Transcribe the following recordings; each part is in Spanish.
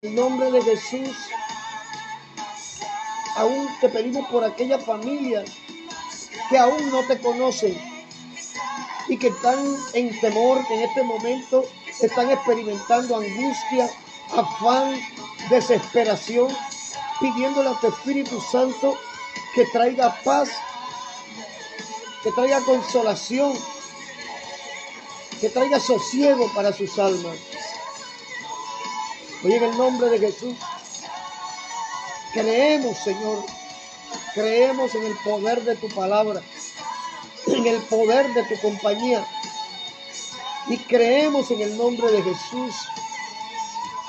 En el nombre de Jesús, aún te pedimos por aquellas familias que aún no te conocen y que están en temor, que en este momento están experimentando angustia, afán, desesperación, pidiéndole a tu Espíritu Santo que traiga paz, que traiga consolación, que traiga sosiego para sus almas. Hoy en el nombre de Jesús, creemos, Señor, creemos en el poder de tu palabra, en el poder de tu compañía, y creemos en el nombre de Jesús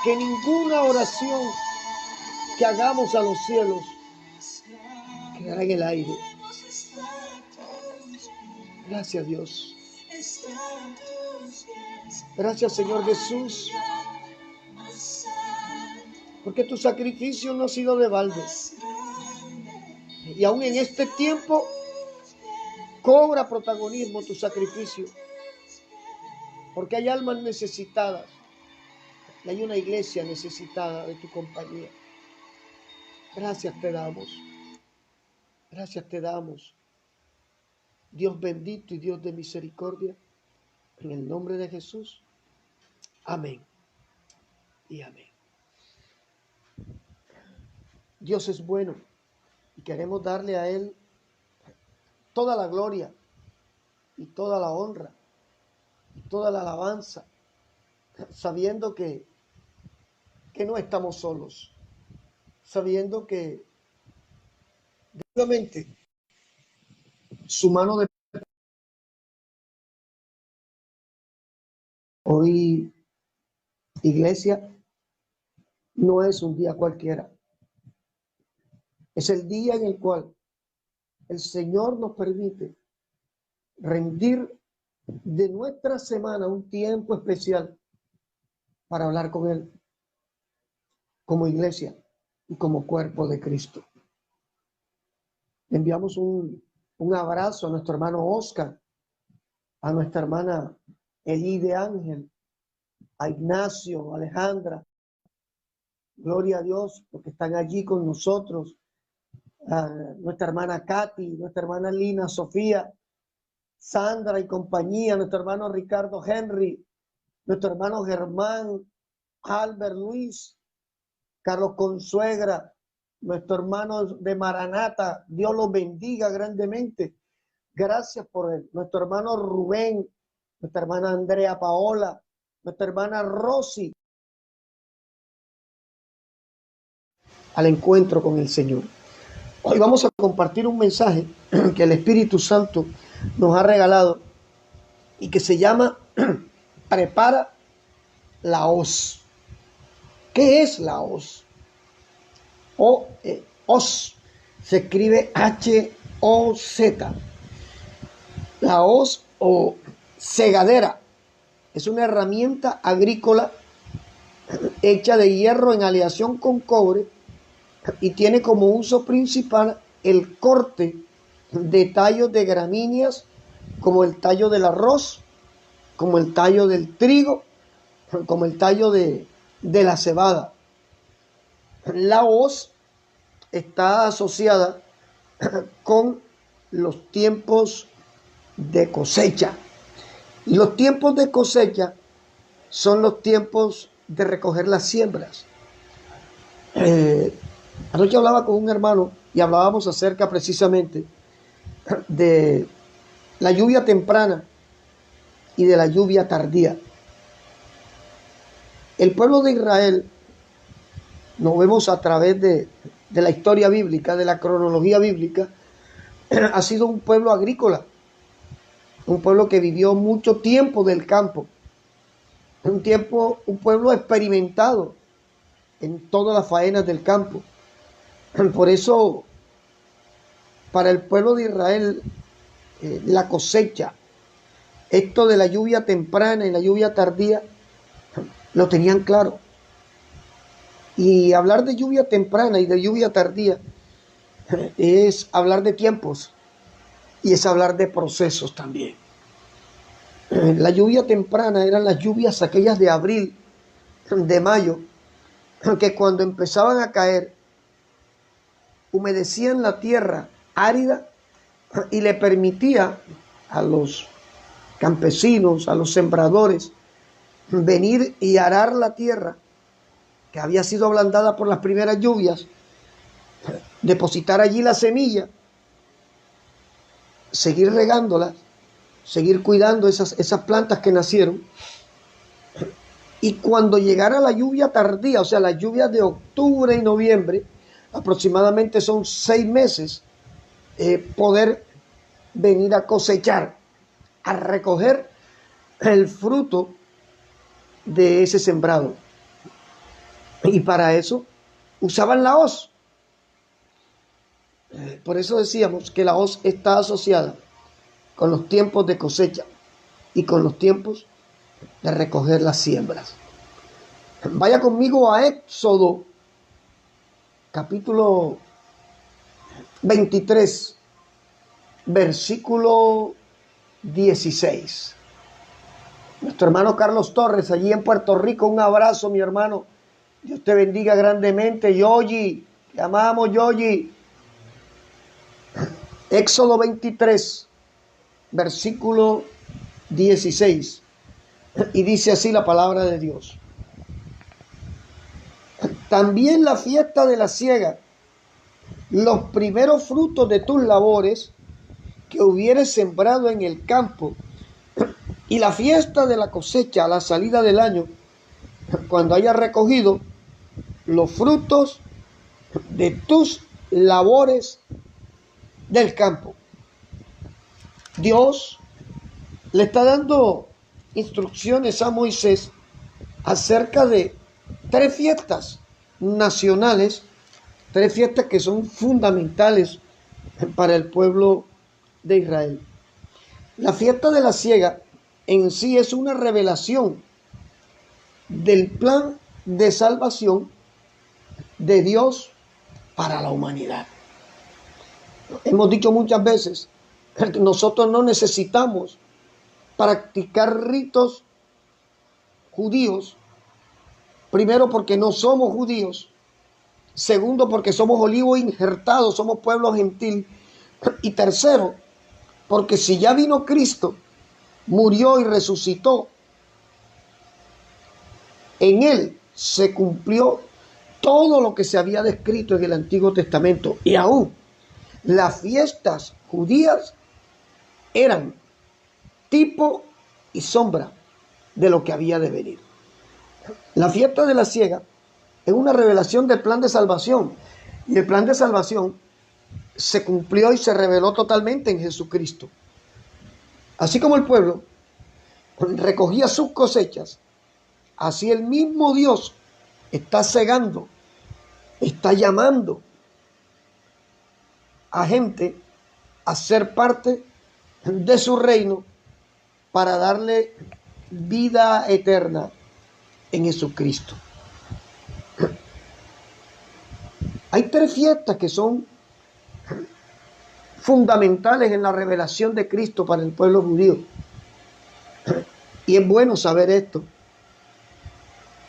que ninguna oración que hagamos a los cielos quedará en el aire. Gracias, Dios. Gracias, Señor Jesús, porque tu sacrificio no ha sido de balde. Y aún en este tiempo cobra protagonismo tu sacrificio, porque hay almas necesitadas y hay una iglesia necesitada de tu compañía. Gracias te damos. Gracias te damos. Dios bendito y Dios de misericordia, en el nombre de Jesús. Amén y amén. Dios es bueno y queremos darle a Él toda la gloria y toda la honra y toda la alabanza, sabiendo que no estamos solos, sabiendo que definitivamente su mano de hoy, iglesia, no es un día cualquiera. Es el día en el cual el Señor nos permite rendir de nuestra semana un tiempo especial para hablar con Él como iglesia y como cuerpo de Cristo. Le enviamos un abrazo a nuestro hermano Oscar, a nuestra hermana Elí de Ángel, a Ignacio, a Alejandra. Gloria a Dios porque están allí con nosotros. A nuestra hermana Katy, nuestra hermana Lina, Sofía, Sandra y compañía, nuestro hermano Ricardo Henry, nuestro hermano Germán, Albert Luis, Carlos Consuegra, nuestro hermano de Maranata, Dios los bendiga grandemente. Gracias por él. Nuestro hermano Rubén, nuestra hermana Andrea Paola, nuestra hermana Rosy, al encuentro con el Señor. Hoy vamos a compartir un mensaje que el Espíritu Santo nos ha regalado y que se llama Prepara la hoz. ¿Qué es la hoz? Hoz se escribe H-O-Z. La hoz o segadera es una herramienta agrícola hecha de hierro en aleación con cobre y tiene como uso principal el corte de tallos de gramíneas como el tallo del arroz, como el tallo del trigo, como el tallo de la cebada. La hoz está asociada con los tiempos de cosecha. Y los tiempos de cosecha son los tiempos de recoger las siembras. Anoche hablaba con un hermano y hablábamos acerca precisamente de la lluvia temprana y de la lluvia tardía. El pueblo de Israel, nos vemos a través de la historia bíblica, de la cronología bíblica, ha sido un pueblo agrícola, un pueblo que vivió mucho tiempo del campo, un pueblo experimentado en todas las faenas del campo. Por eso, para el pueblo de Israel, la cosecha, esto de la lluvia temprana y la lluvia tardía, lo tenían claro. Y hablar de lluvia temprana y de lluvia tardía es hablar de tiempos y es hablar de procesos también. La lluvia temprana eran las lluvias aquellas de abril, de mayo, que cuando empezaban a caer, humedecían la tierra árida y le permitía a los campesinos, a los sembradores, venir y arar la tierra que había sido ablandada por las primeras lluvias, depositar allí la semilla, seguir regándolas, seguir cuidando esas plantas que nacieron. Y cuando llegara la lluvia tardía, o sea, las lluvias de octubre y noviembre, aproximadamente son 6 meses, poder venir a cosechar, a recoger el fruto de ese sembrado. Y para eso usaban la hoz. Por eso decíamos que la hoz está asociada con los tiempos de cosecha y con los tiempos de recoger las siembras. Vaya conmigo a Éxodo, capítulo 23, versículo 16. Nuestro hermano Carlos Torres, allí en Puerto Rico, un abrazo, mi hermano. Dios te bendiga grandemente. Yoyi, te amamos, Yoyi. Éxodo 23, versículo 16. Y dice así la palabra de Dios. También la fiesta de la siega, los primeros frutos de tus labores que hubieres sembrado en el campo, y la fiesta de la cosecha a la salida del año, cuando hayas recogido los frutos de tus labores del campo. Dios le está dando instrucciones a Moisés acerca de 3 fiestas nacionales, 3 fiestas que son fundamentales para el pueblo de Israel. La fiesta de la siega en sí es una revelación del plan de salvación de Dios para la humanidad. Hemos dicho muchas veces que nosotros no necesitamos practicar ritos judíos. Primero, porque no somos judíos. Segundo, porque somos olivos injertados, somos pueblo gentil. Y tercero, porque si ya vino Cristo, murió y resucitó, en él se cumplió todo lo que se había descrito en el Antiguo Testamento. Y aún las fiestas judías eran tipo y sombra de lo que había de venir. La fiesta de la siega es una revelación del plan de salvación. Y el plan de salvación se cumplió y se reveló totalmente en Jesucristo. Así como el pueblo recogía sus cosechas, así el mismo Dios está segando, está llamando a gente a ser parte de su reino para darle vida eterna en Jesucristo. Hay 3 fiestas que son fundamentales en la revelación de Cristo para el pueblo judío. Y es bueno saber esto,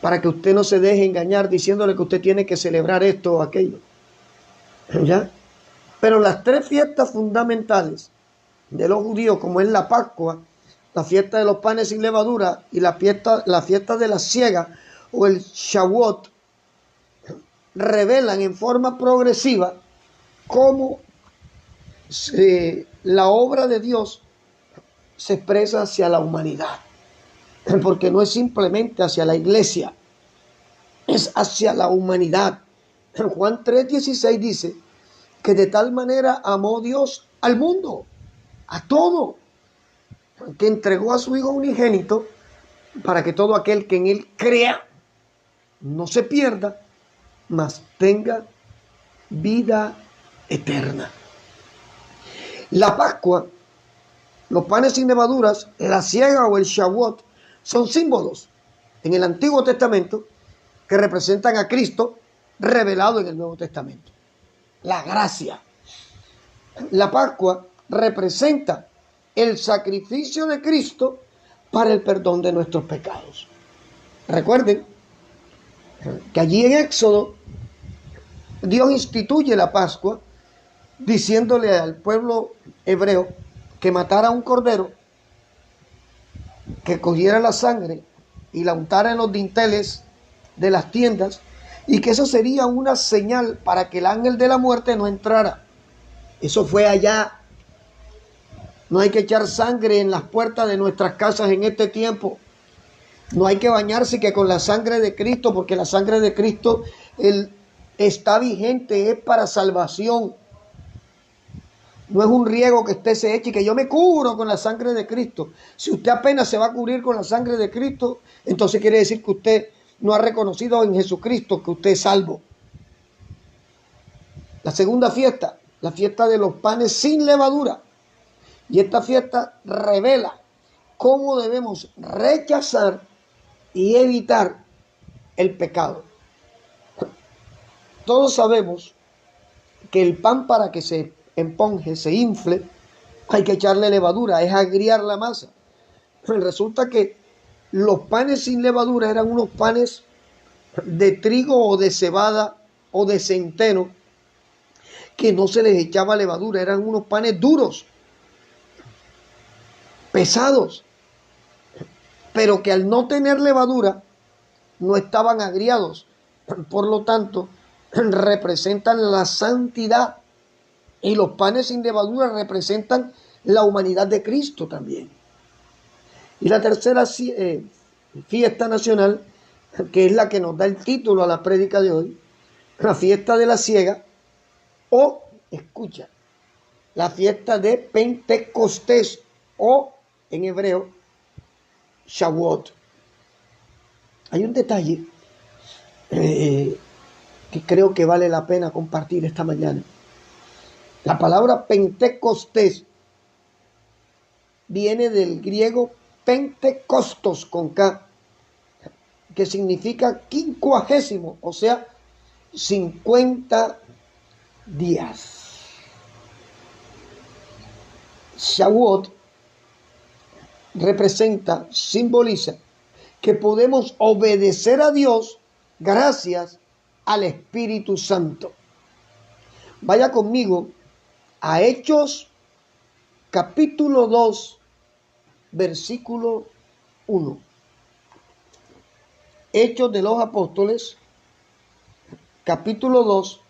para que usted no se deje engañar diciéndole que usted tiene que celebrar esto o aquello. ¿Ya? Pero las 3 fiestas fundamentales de los judíos, como es la Pascua, la fiesta de los panes sin levadura y la fiesta de la siega o el Shavuot, revelan en forma progresiva cómo la obra de Dios se expresa hacia la humanidad. Porque no es simplemente hacia la iglesia, es hacia la humanidad. Juan 3:16 dice que de tal manera amó Dios al mundo, a todo, que entregó a su Hijo unigénito para que todo aquel que en él crea no se pierda, mas tenga vida eterna. La Pascua, los panes sin levaduras, la siega o el Shavuot son símbolos en el Antiguo Testamento que representan a Cristo revelado en el Nuevo Testamento. La gracia. La Pascua representa el sacrificio de Cristo para el perdón de nuestros pecados. Recuerden Que allí en Éxodo, Dios instituye la Pascua diciéndole al pueblo hebreo que matara un cordero, que cogiera la sangre y la untara en los dinteles de las tiendas, y que eso sería una señal para que el ángel de la muerte no entrara. Eso fue allá. No hay que echar sangre en las puertas de nuestras casas en este tiempo. No hay que bañarse que con la sangre de Cristo, porque la sangre de Cristo está vigente, es para salvación. No es un riego que usted se eche y que yo me cubro con la sangre de Cristo. Si usted apenas se va a cubrir con la sangre de Cristo, entonces quiere decir que usted no ha reconocido en Jesucristo que usted es salvo. La segunda fiesta, la fiesta de los panes sin levadura. Y esta fiesta revela cómo debemos rechazar y evitar el pecado. Todos sabemos que el pan, para que se emponje, se infle, hay que echarle levadura, es agriar la masa. Resulta que los panes sin levadura eran unos panes de trigo o de cebada o de centeno, que no se les echaba levadura, eran unos panes duros, pesados, pero que al no tener levadura no estaban agriados. Por lo tanto, representan la santidad, y los panes sin levadura representan la humanidad de Cristo también. Y la tercera fiesta nacional, que es la que nos da el título a la prédica de hoy, la fiesta de la siega, o, escucha, la fiesta de Pentecostés, o en hebreo, Shavuot. Hay un detalle que creo que vale la pena compartir esta mañana. La palabra Pentecostés viene del griego Pentecostos con K, que significa 50, o sea, 50 días. Shavuot representa, simboliza que podemos obedecer a Dios gracias al Espíritu Santo. Vaya conmigo a Hechos capítulo 2, versículo 1. Hechos de los Apóstoles, capítulo 2,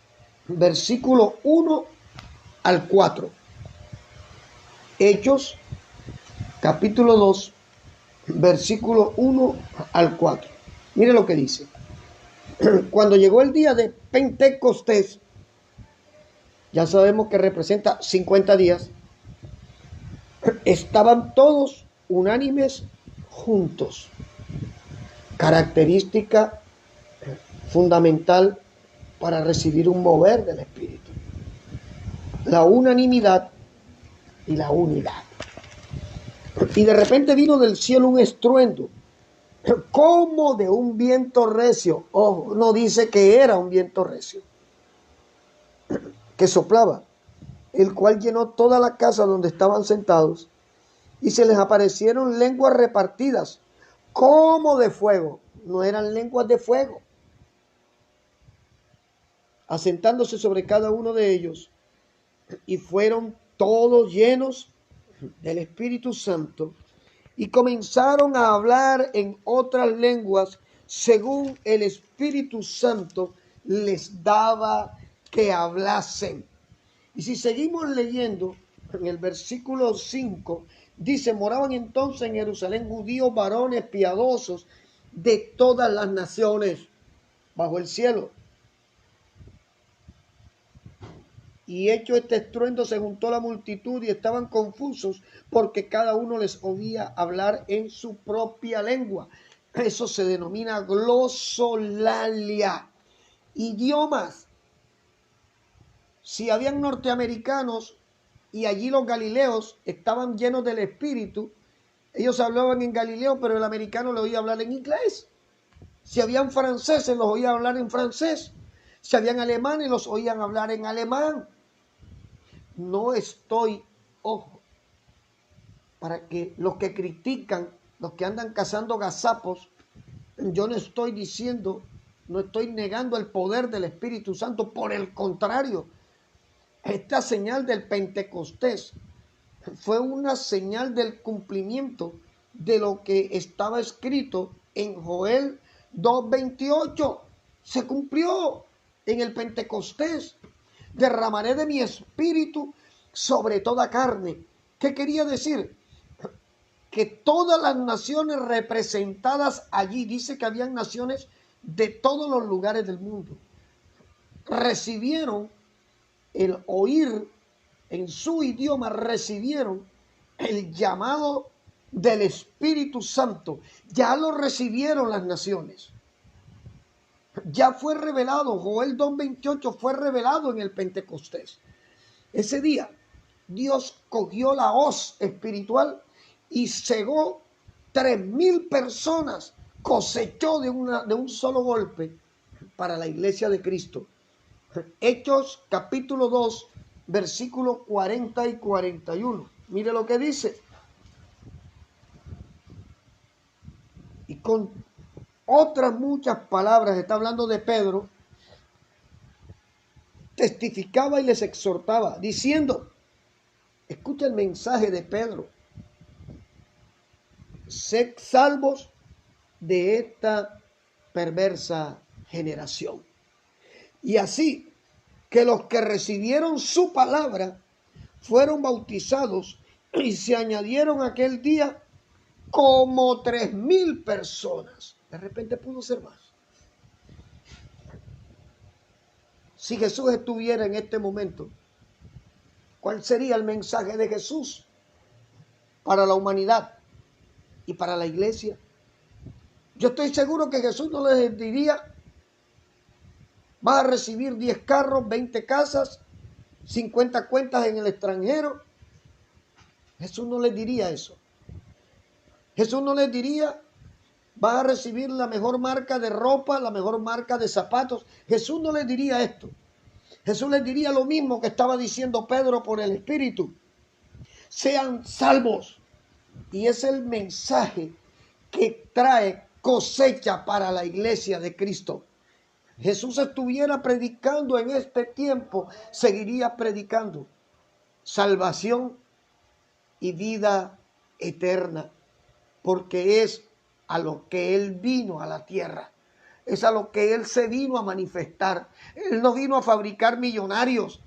versículo 1 al 4. Hechos, capítulo 2, versículo 1 al 4. Mire lo que dice. Cuando llegó el día de Pentecostés, ya sabemos que representa 50 días, estaban todos unánimes juntos. Característica fundamental para recibir un mover del Espíritu. La unanimidad y la unidad. Y de repente vino del cielo un estruendo, como de un viento recio. Ojo, no dice que era un viento recio, que soplaba, el cual llenó toda la casa donde estaban sentados, y se les aparecieron lenguas repartidas, como de fuego. No eran lenguas de fuego, asentándose sobre cada uno de ellos, y fueron todos llenos del Espíritu Santo, y comenzaron a hablar en otras lenguas según el Espíritu Santo les daba que hablasen. Y si seguimos leyendo en el versículo 5, dice: moraban entonces en Jerusalén judíos varones piadosos de todas las naciones bajo el cielo. Y hecho este estruendo, se juntó la multitud y estaban confusos, porque cada uno les oía hablar en su propia lengua. Eso se denomina glosolalia. Idiomas. Si habían norteamericanos y allí los galileos estaban llenos del Espíritu, ellos hablaban en Galileo, pero el americano lo oía hablar en inglés. Si habían franceses, los oía hablar en francés. Si habían alemanes, los oían hablar en alemán. No estoy, ojo, para que los que critican, los que andan cazando gazapos, yo no estoy diciendo No estoy negando el poder del Espíritu Santo. Por el contrario, esta señal del Pentecostés fue una señal del cumplimiento de lo que estaba escrito en Joel 2:28. Se cumplió en el Pentecostés. Derramaré de mi espíritu sobre toda carne. ¿Qué quería decir? Que todas las naciones representadas allí, dice que habían naciones de todos los lugares del mundo, recibieron el oír en su idioma, recibieron el llamado del Espíritu Santo. Ya lo recibieron las naciones. Ya fue revelado, Joel 2:28 fue revelado en el Pentecostés. Ese día Dios cogió la hoz espiritual y cegó 3,000 personas, cosechó de un solo golpe para la iglesia de Cristo. Hechos capítulo 2, versículos 40 y 41. Mire lo que dice. Y con otras muchas palabras, está hablando de Pedro, testificaba y les exhortaba, diciendo, escucha el mensaje de Pedro, sed salvos de esta perversa generación. Y así que los que recibieron su palabra fueron bautizados y se añadieron aquel día como 3,000 personas. De repente pudo ser más. Si Jesús estuviera en este momento, ¿cuál sería el mensaje de Jesús para la humanidad y para la iglesia? Yo estoy seguro que Jesús no les diría, vas a recibir 10 carros, 20 casas, 50 cuentas en el extranjero. Jesús no les diría eso. Jesús no les diría, vas a recibir la mejor marca de ropa, la mejor marca de zapatos. Jesús no les diría esto. Jesús les diría lo mismo que estaba diciendo Pedro por el Espíritu. Sean salvos. Y es el mensaje que trae cosecha para la iglesia de Cristo. Jesús estuviera predicando en este tiempo, seguiría predicando salvación y vida eterna, porque es a lo que Él vino a la tierra, es a lo que Él se vino a manifestar. Él no vino a fabricar millonarios,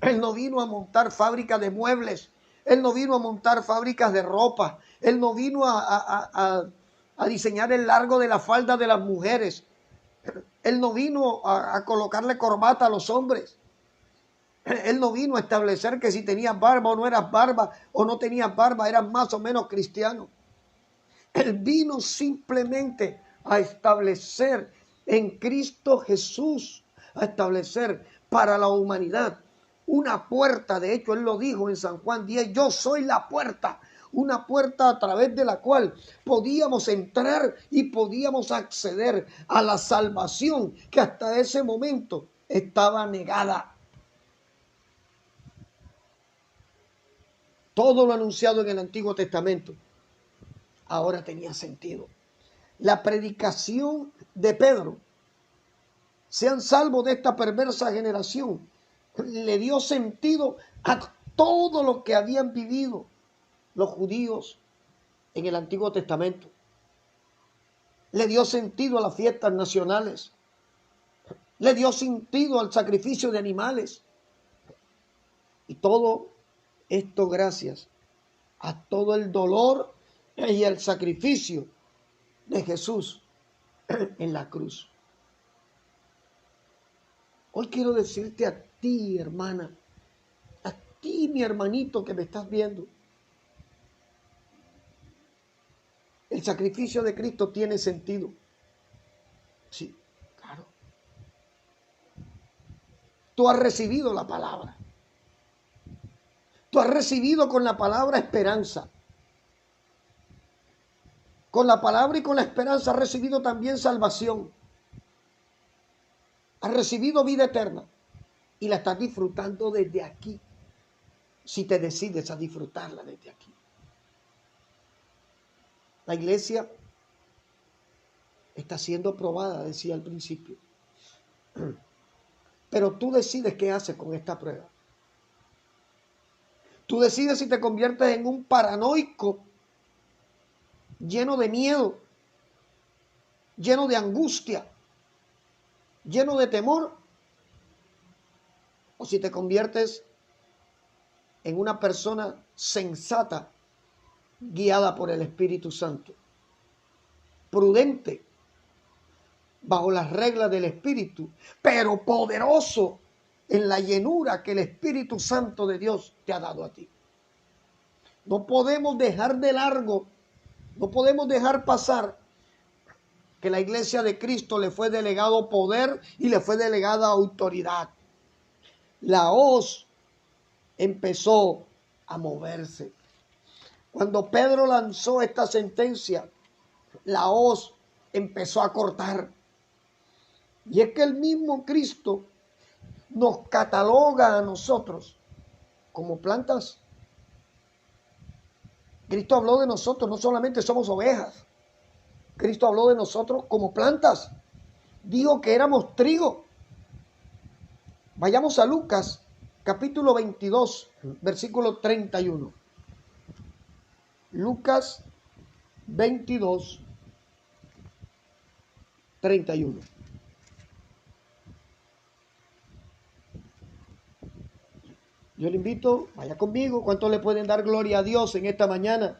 Él no vino a montar fábricas de muebles, Él no vino a montar fábricas de ropa, Él no vino a diseñar el largo de la falda de las mujeres, Él no vino a colocarle corbata a los hombres. Él no vino a establecer que si tenías barba o no eras barba, o no tenías barba, eras más o menos cristiano. Él vino simplemente a establecer en Cristo Jesús, a establecer para la humanidad una puerta. De hecho, Él lo dijo en San Juan 10, yo soy la puerta. Una puerta a través de la cual podíamos entrar y podíamos acceder a la salvación que hasta ese momento estaba negada. Todo lo anunciado en el Antiguo Testamento ahora tenía sentido. La predicación de Pedro, sean salvos de esta perversa generación, le dio sentido a todo lo que habían vivido los judíos en el Antiguo Testamento. Le dio sentido a las fiestas nacionales. Le dio sentido al sacrificio de animales. Y todo esto gracias a todo el dolor y el sacrificio de Jesús en la cruz. Hoy quiero decirte a ti, hermana, a ti, mi hermanito que me estás viendo, el sacrificio de Cristo tiene sentido. Sí, claro. Tú has recibido la palabra. Tú has recibido con la palabra esperanza. Con la palabra y con la esperanza has recibido también salvación. Has recibido vida eterna y la estás disfrutando desde aquí, si te decides a disfrutarla desde aquí. La iglesia está siendo probada, decía al principio. Pero tú decides qué haces con esta prueba. Tú decides si te conviertes en un paranoico, lleno de miedo, lleno de angustia, lleno de temor, o si te conviertes en una persona sensata, guiada por el Espíritu Santo, prudente, bajo las reglas del Espíritu, pero poderoso en la llenura que el Espíritu Santo de Dios te ha dado a ti. No podemos dejar de largo, no podemos dejar pasar que la iglesia de Cristo le fue delegado poder y le fue delegada autoridad. La hoz empezó a moverse. Cuando Pedro lanzó esta sentencia, la hoz empezó a cortar. Y es que el mismo Cristo nos cataloga a nosotros como plantas. Cristo habló de nosotros, no solamente somos ovejas. Cristo habló de nosotros como plantas. Dijo que éramos trigo. Vayamos a Lucas, capítulo 22, versículo 31. Lucas 22, 31. Yo le invito, vaya conmigo. ¿Cuántos le pueden dar gloria a Dios en esta mañana?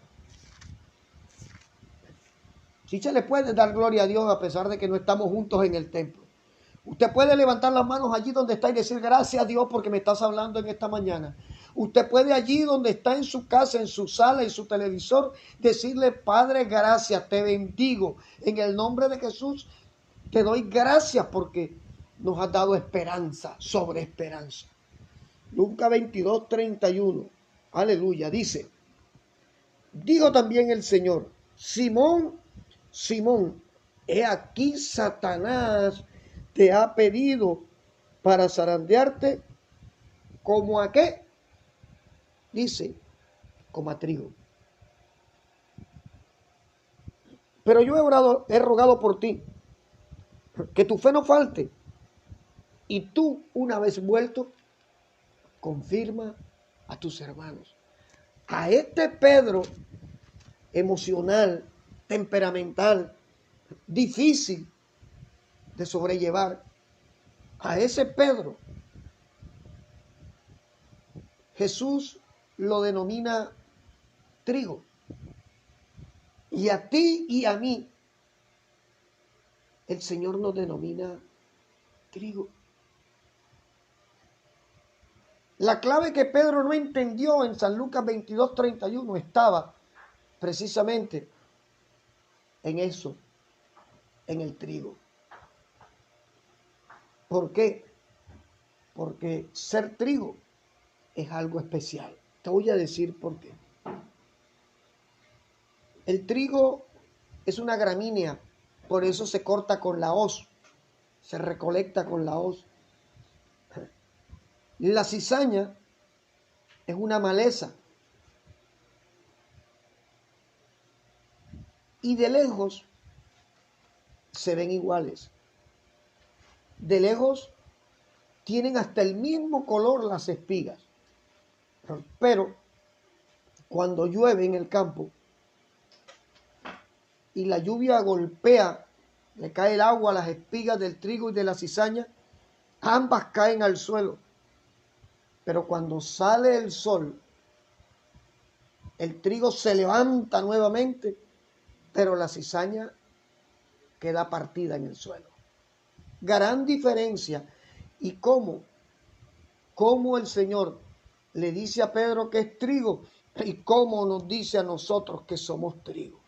Sí se le puede dar gloria a Dios a pesar de que no estamos juntos en el templo. Usted puede levantar las manos allí donde está y decir gracias a Dios porque me estás hablando en esta mañana. Usted puede allí donde está en su casa, en su sala, en su televisor, decirle Padre, gracias, te bendigo. En el nombre de Jesús te doy gracias porque nos has dado esperanza sobre esperanza. Lucas 22, 31. Aleluya. Dice, dijo también el Señor, Simón, Simón, he aquí Satanás te ha pedido para zarandearte como a qué. Dice, como a trigo. Pero yo he rogado por ti, que tu fe no falte. Y tú, una vez vuelto, confirma a tus hermanos. A este Pedro emocional, temperamental, difícil de sobrellevar, a ese Pedro, Jesús lo denomina trigo. Y a ti y a mí, el Señor nos denomina trigo. La clave que Pedro no entendió en San Lucas 22, 31 estaba precisamente en eso, en el trigo. ¿Por qué? Porque ser trigo es algo especial. Te voy a decir por qué. El trigo es una gramínea, por eso se corta con la hoz, se recolecta con la hoz. La cizaña es una maleza. Y de lejos se ven iguales. De lejos tienen hasta el mismo color las espigas. Pero cuando llueve en el campo y la lluvia golpea, le cae el agua a las espigas del trigo y de la cizaña, ambas caen al suelo. Pero cuando sale el sol, el trigo se levanta nuevamente, pero la cizaña queda partida en el suelo. Gran diferencia. ¿Y cómo el Señor le dice a Pedro que es trigo y cómo nos dice a nosotros que somos trigo?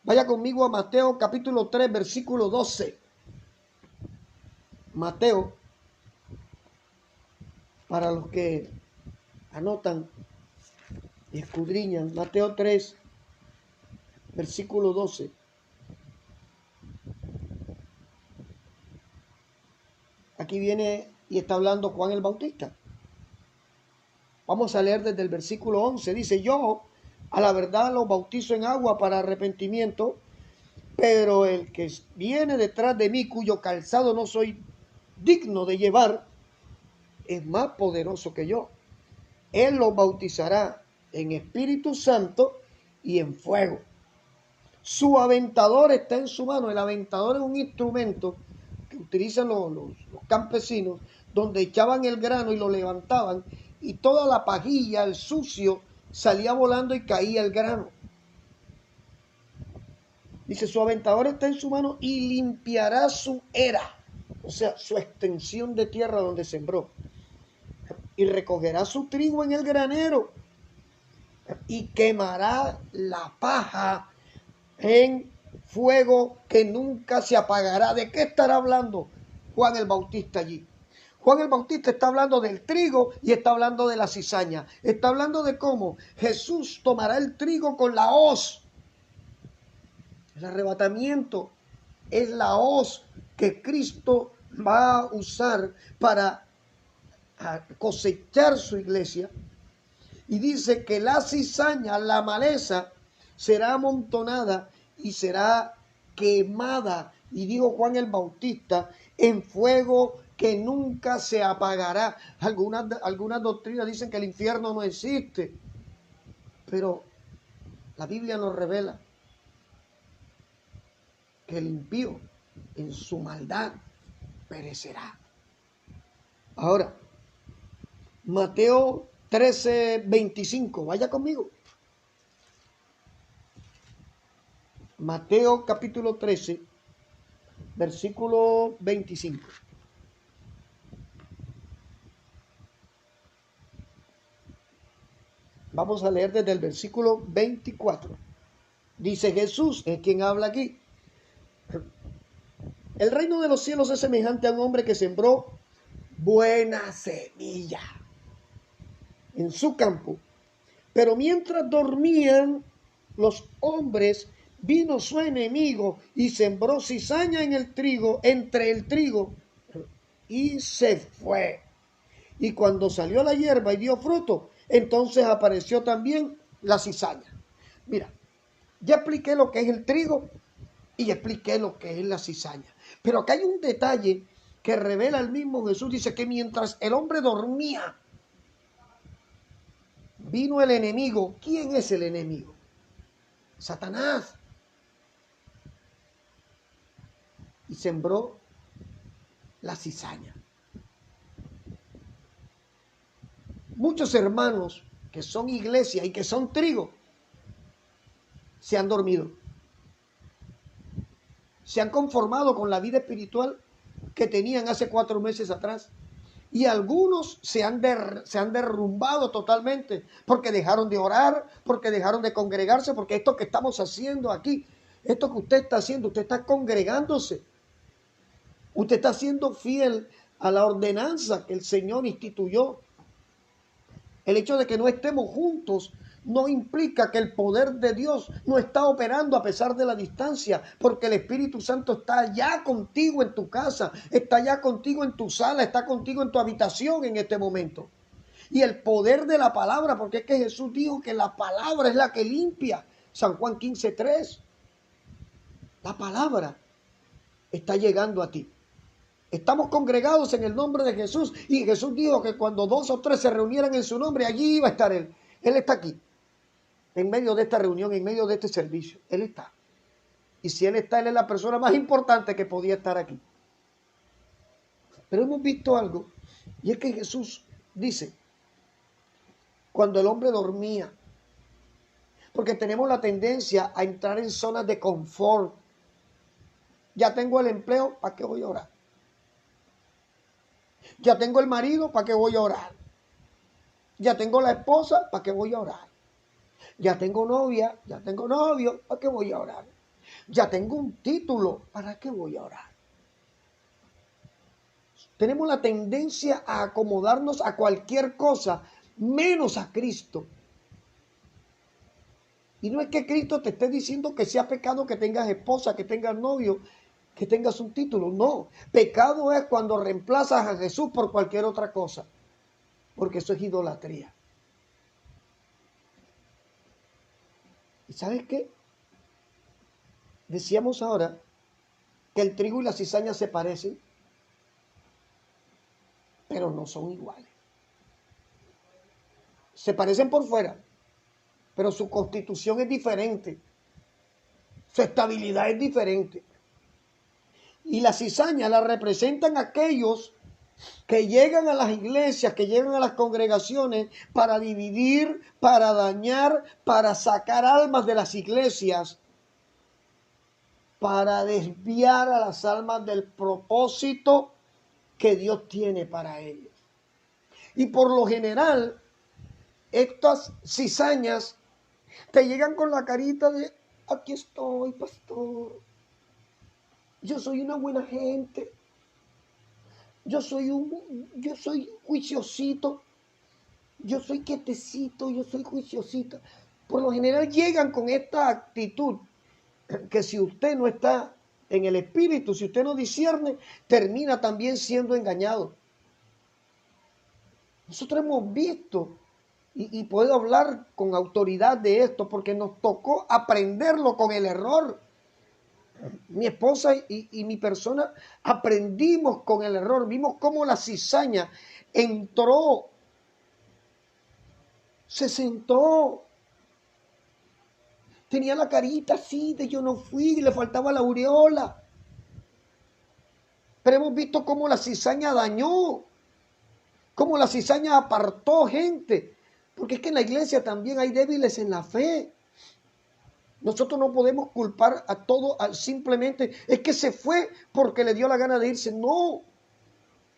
Vaya conmigo a Mateo capítulo 3, versículo 12. Mateo, para los que anotan y escudriñan, Mateo 3, versículo 12. Aquí viene y está hablando Juan el Bautista. Vamos a leer desde el versículo 11. Dice, yo a la verdad los bautizo en agua para arrepentimiento, pero el que viene detrás de mí, cuyo calzado no soy digno de llevar es más poderoso que yo. Él los bautizará en Espíritu Santo y en fuego. Su aventador está en su mano. El aventador es un instrumento que utilizan los campesinos, donde echaban el grano y lo levantaban, y toda la pajilla, el sucio, salía volando y caía el grano. Dice, su aventador está en su mano y limpiará su era, o sea, su extensión de tierra donde sembró. Y recogerá su trigo en el granero y quemará la paja en fuego que nunca se apagará. ¿De qué estará hablando Juan el Bautista allí? Juan el Bautista está hablando del trigo y está hablando de la cizaña. Está hablando de cómo Jesús tomará el trigo con la hoz. El arrebatamiento es la hoz que Cristo va a usar para cosechar su iglesia. Y dice que la cizaña, la maleza, será amontonada y será quemada. Y dijo Juan el Bautista, en fuego que nunca se apagará. Algunas doctrinas dicen que el infierno no existe, pero la Biblia nos revela que el impío en su maldad perecerá. Ahora, Mateo 13:25, vaya conmigo. Mateo capítulo 13, versículo 25. Vamos a leer desde el versículo 24. Dice Jesús, es quien habla aquí. El reino de los cielos es semejante a un hombre que sembró buena semilla en su campo. Pero mientras dormían los hombres, vino su enemigo y sembró cizaña en el trigo, entre el trigo, y se fue. Y cuando salió la hierba y dio fruto, entonces apareció también la cizaña. Mira, ya expliqué lo que es el trigo y expliqué lo que es la cizaña. Pero acá hay un detalle que revela el mismo Jesús. Dice que mientras el hombre dormía, vino el enemigo. ¿Quién es el enemigo? Satanás. Y sembró la cizaña. Muchos hermanos que son iglesia y que son trigo se han dormido. Se han conformado con la vida espiritual que tenían hace 4 meses atrás. Y algunos se han derrumbado totalmente porque dejaron de orar, porque dejaron de congregarse, porque esto que estamos haciendo aquí, esto que usted está haciendo, usted está congregándose. Usted está siendo fiel a la ordenanza que el Señor instituyó. El hecho de que no estemos juntos no implica que el poder de Dios no está operando a pesar de la distancia, porque el Espíritu Santo está ya contigo en tu casa, está ya contigo en tu sala, está contigo en tu habitación en este momento. Y el poder de la palabra, porque es que Jesús dijo que la palabra es la que limpia. San Juan 15:3. La palabra está llegando a ti. Estamos congregados en el nombre de Jesús y Jesús dijo que cuando 2 o 3 se reunieran en su nombre, allí iba a estar Él. Él está aquí, en medio de esta reunión, en medio de este servicio. Él está. Y si Él está, Él es la persona más importante que podía estar aquí. Pero hemos visto algo, y es que Jesús dice, cuando el hombre dormía, porque tenemos la tendencia a entrar en zonas de confort. Ya tengo el empleo, ¿para qué voy a orar? Ya tengo el marido, ¿para qué voy a orar? Ya tengo la esposa, ¿para qué voy a orar? Ya tengo novia, ya tengo novio, ¿para qué voy a orar? Ya tengo un título, ¿para qué voy a orar? Tenemos la tendencia a acomodarnos a cualquier cosa, menos a Cristo. Y no es que Cristo te esté diciendo que sea pecado que tengas esposa, que tengas novio, que tengas un título. No, pecado es cuando reemplazas a Jesús por cualquier otra cosa, porque eso es idolatría. ¿Y sabes qué? Decíamos ahora que el trigo y la cizaña se parecen. pero no son iguales. Se parecen por fuera, pero su constitución es diferente. Su estabilidad es diferente. Y la cizaña la representan aquellos que llegan a las iglesias, que llegan a las congregaciones para dividir, para dañar, para sacar almas de las iglesias, para desviar a las almas del propósito que Dios tiene para ellos. Y por lo general, estas cizañas te llegan con la carita de: aquí estoy, pastor. Yo soy una buena gente. Yo soy juiciosito. Yo soy quietecito, yo soy juiciosita. Por lo general llegan con esta actitud que si usted no está en el espíritu, si usted no discierne, termina también siendo engañado. Nosotros hemos visto, y puedo hablar con autoridad de esto, porque nos tocó aprenderlo con el error. Mi esposa y mi persona aprendimos con el error. Vimos cómo la cizaña entró, se sentó, tenía la carita así de yo no fui, le faltaba la aureola. Pero hemos visto cómo la cizaña dañó, cómo la cizaña apartó gente. Porque es que en la iglesia también hay débiles en la fe. Nosotros no podemos culpar a todo simplemente es que se fue porque le dio la gana de irse. No,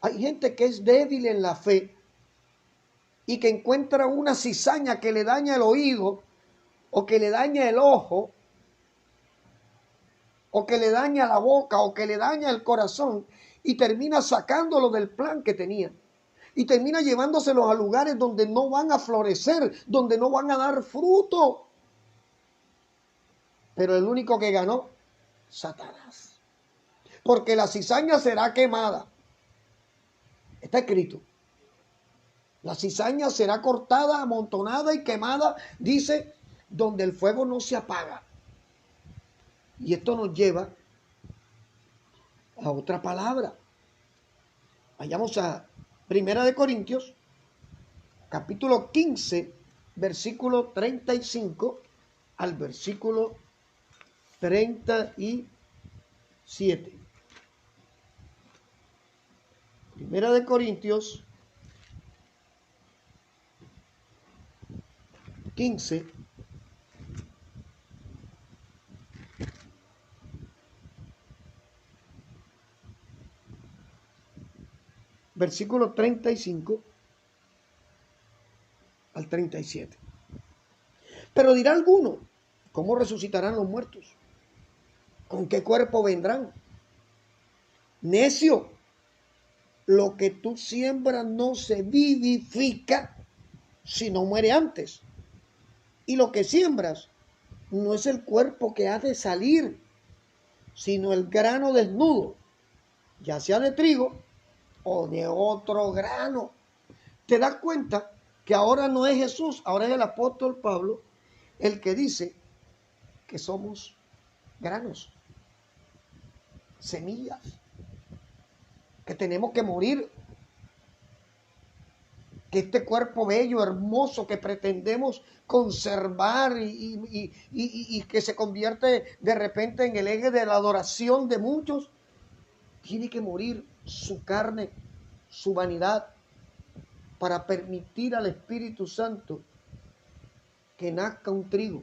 hay gente que es débil en la fe y que encuentra una cizaña que le daña el oído, o que le daña el ojo, o que le daña la boca, o que le daña el corazón, y termina sacándolo del plan que tenía. Y termina llevándoselos a lugares donde no van a florecer, donde no van a dar fruto. Pero el único que ganó, Satanás. Porque la cizaña será quemada. Está escrito. La cizaña será cortada, amontonada y quemada, dice, donde el fuego no se apaga. Y esto nos lleva a otra palabra. Vayamos a 1 Corintios, capítulo 15, versículo 35 al versículo 37. 1 Corintios 15, versículo 35 al 37. Pero dirá alguno: ¿cómo resucitarán los muertos? ¿Con qué cuerpo vendrán? Necio, lo que tú siembras no se vivifica si no muere antes. Y lo que siembras no es el cuerpo que ha de salir, sino el grano desnudo, ya sea de trigo o de otro grano. ¿Te das cuenta que ahora no es Jesús, ahora es el apóstol Pablo el que dice que somos granos, semillas, que tenemos que morir, que este cuerpo bello, hermoso, que pretendemos conservar y que se convierte de repente en el eje de la adoración de muchos, tiene que morir su carne, su vanidad, para permitir al Espíritu Santo que nazca un trigo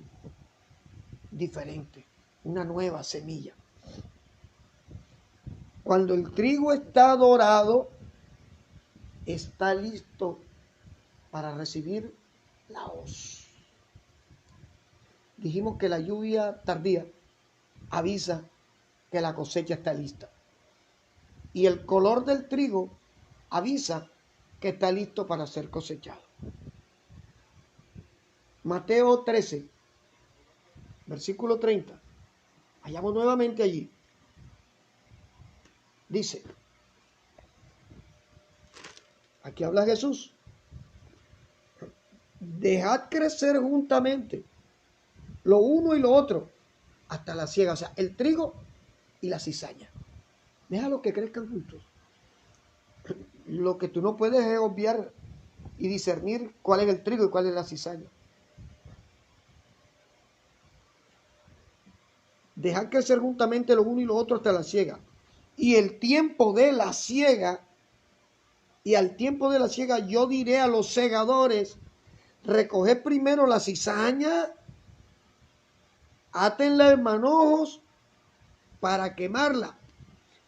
diferente, una nueva semilla. Cuando el trigo está dorado, está listo para recibir la hoz. Dijimos que la lluvia tardía avisa que la cosecha está lista. Y el color del trigo avisa que está listo para ser cosechado. Mateo 13, versículo 30. Vayamos nuevamente allí. Dice, aquí habla Jesús: dejad crecer juntamente lo uno y lo otro hasta la siega, o sea, el trigo y la cizaña. Déjalo que crezcan juntos. Lo que tú no puedes es obviar y discernir cuál es el trigo y cuál es la cizaña. Dejar crecer juntamente lo uno y lo otro hasta la siega. Y el tiempo de la siega, y al tiempo de la siega yo diré a los segadores, recoged primero la cizaña, átenla en manojos para quemarla,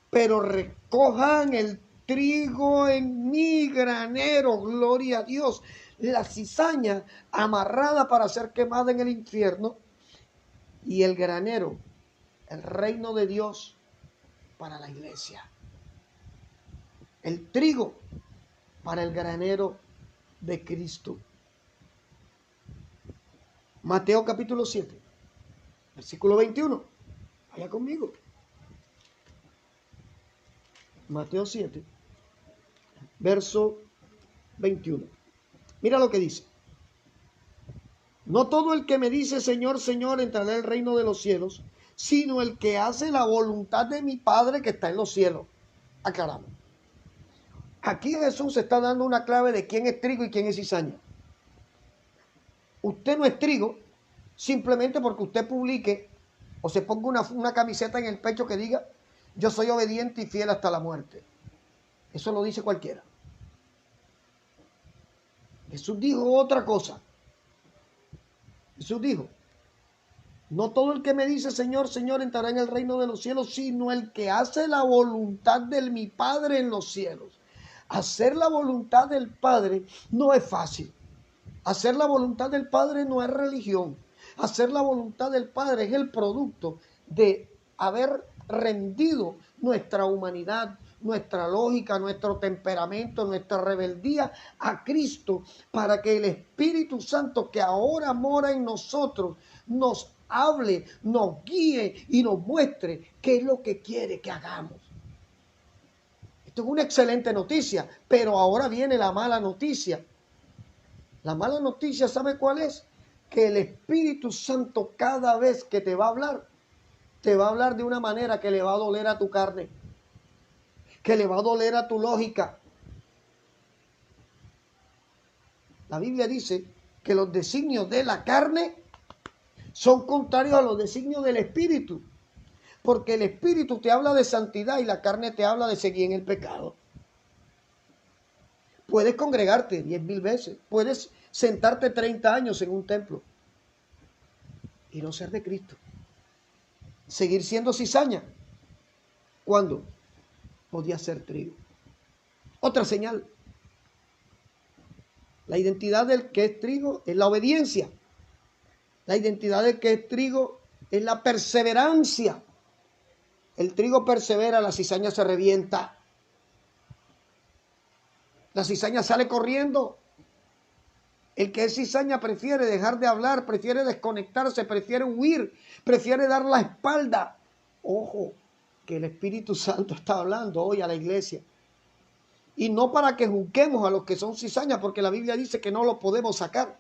pero recojan el trigo en mi granero, gloria a Dios. La cizaña amarrada para ser quemada en el infierno, y el granero, el reino de Dios para la iglesia. El trigo para el granero de Cristo. Mateo capítulo 7, versículo 21. Vaya conmigo. Mateo 7, verso 21. Mira lo que dice. No todo el que me dice Señor, Señor entrará al reino de los cielos, sino el que hace la voluntad de mi Padre que está en los cielos. Aclaramos. Aquí Jesús está dando una clave de quién es trigo y quién es cizaña. Usted no es trigo simplemente porque usted publique o se ponga una camiseta en el pecho que diga yo soy obediente y fiel hasta la muerte. Eso lo dice cualquiera. Jesús dijo otra cosa. Jesús dijo, no todo el que me dice Señor, Señor entrará en el reino de los cielos, sino el que hace la voluntad de mi Padre en los cielos. Hacer la voluntad del Padre no es fácil. Hacer la voluntad del Padre no es religión. Hacer la voluntad del Padre es el producto de haber rendido nuestra humanidad, nuestra lógica, nuestro temperamento, nuestra rebeldía a Cristo, para que el Espíritu Santo que ahora mora en nosotros nos hable, nos guíe y nos muestre qué es lo que quiere que hagamos. Esto es una excelente noticia, pero ahora viene la mala noticia. La mala noticia, ¿sabe cuál es? Que el Espíritu Santo cada vez que te va a hablar de una manera que le va a doler a tu carne, que le va a doler a tu lógica. La Biblia dice que los designios de la carne son contrarios a los designios del Espíritu, porque el Espíritu te habla de santidad y la carne te habla de seguir en el pecado. Puedes congregarte 10,000 veces, puedes sentarte 30 años en un templo y no ser de Cristo. Seguir siendo cizaña. ¿Cuándo? Podía ser trigo. Otra señal. La identidad del que es trigo es la obediencia. La identidad del que es trigo es la perseverancia. El trigo persevera, la cizaña se revienta. La cizaña sale corriendo. El que es cizaña prefiere dejar de hablar, prefiere desconectarse, prefiere huir, prefiere dar la espalda. Ojo, que el Espíritu Santo está hablando hoy a la iglesia. Y no para que juzguemos a los que son cizañas, porque la Biblia dice que no lo podemos sacar.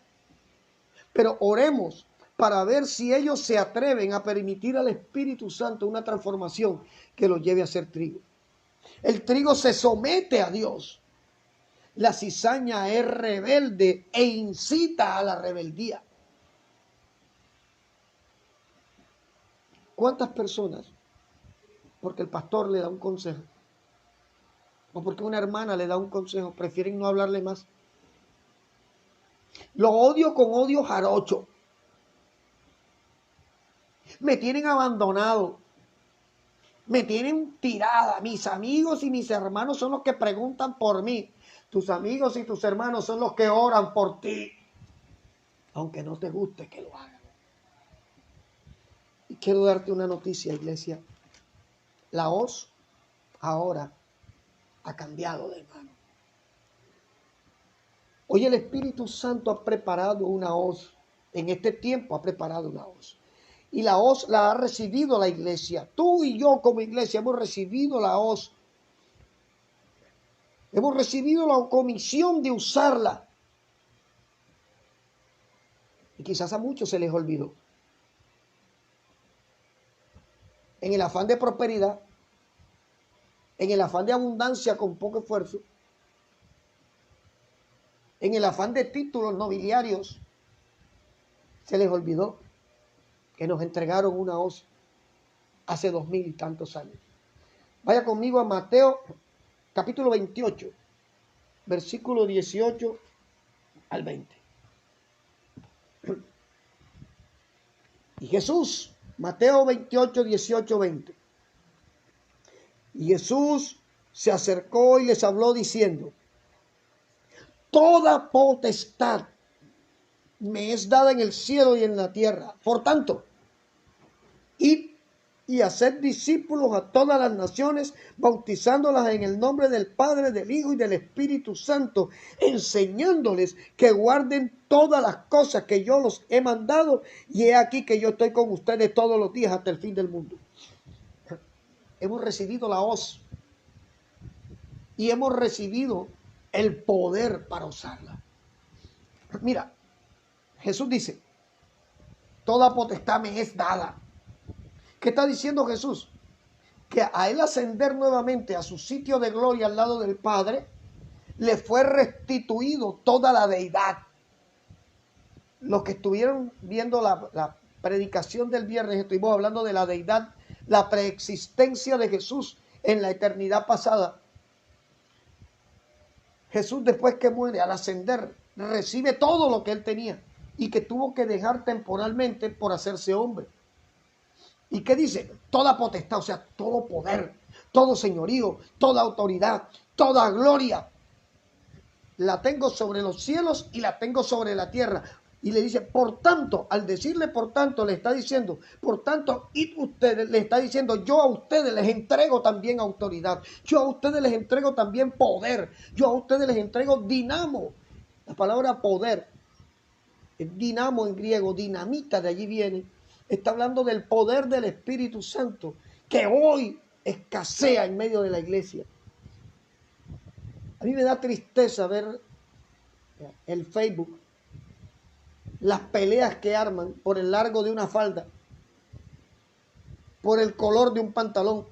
Pero oremos para ver si ellos se atreven a permitir al Espíritu Santo una transformación que los lleve a ser trigo. El trigo se somete a Dios. La cizaña es rebelde e incita a la rebeldía. ¿Cuántas personas, porque el pastor le da un consejo, o porque una hermana le da un consejo, prefieren no hablarle más? Lo odio con odio jarocho. Me tienen abandonado. Me tienen tirada. Mis amigos y mis hermanos son los que preguntan por mí. Tus amigos y tus hermanos son los que oran por ti. Aunque no te guste que lo hagan. Y quiero darte una noticia, iglesia. La hoz ahora ha cambiado de mano. Hoy el Espíritu Santo ha preparado una hoz. En este tiempo ha preparado una hoz. Y la hoz la ha recibido la iglesia. Tú y yo como iglesia hemos recibido la hoz. Hemos recibido la comisión de usarla. Y quizás a muchos se les olvidó. En el afán de prosperidad, en el afán de abundancia con poco esfuerzo, En el afán de títulos nobiliarios, se les olvidó que nos entregaron una hoz hace 2000 y tantos años. Vaya conmigo a Mateo capítulo 28, versículo 18 al 20. Y Jesús, Mateo 28, 18, 20. Y Jesús se acercó y les habló diciendo: toda potestad me es dada en el cielo y en la tierra. Por tanto, id y haced discípulos a todas las naciones, bautizándolas en el nombre del Padre, del Hijo y del Espíritu Santo, enseñándoles que guarden todas las cosas que yo los he mandado, y he aquí que yo estoy con ustedes todos los días hasta el fin del mundo. Hemos recibido la hoz y hemos recibido el poder para usarla. Mira, Jesús dice: toda potestad me es dada. ¿Qué está diciendo Jesús? Que a él ascender nuevamente a su sitio de gloria al lado del Padre, le fue restituido toda la deidad. Los que estuvieron viendo la predicación del viernes, estuvimos hablando de la deidad, la preexistencia de Jesús en la eternidad pasada. Jesús, después que muere, al ascender, recibe todo lo que él tenía y que tuvo que dejar temporalmente por hacerse hombre. ¿Y qué dice? Toda potestad, o sea, todo poder, todo señorío, toda autoridad, toda gloria, la tengo sobre los cielos y la tengo sobre la tierra. Y le dice, por tanto, al decirle por tanto, le está diciendo, por tanto, y ustedes, le está diciendo, yo a ustedes les entrego también autoridad, yo a ustedes les entrego también poder, yo a ustedes les entrego dinamo. La palabra poder, dinamo en griego, dinamita, de allí viene. Está hablando del poder del Espíritu Santo que hoy escasea en medio de la iglesia. A mí me da tristeza ver el Facebook, las peleas que arman por el largo de una falda, por el color de un pantalón,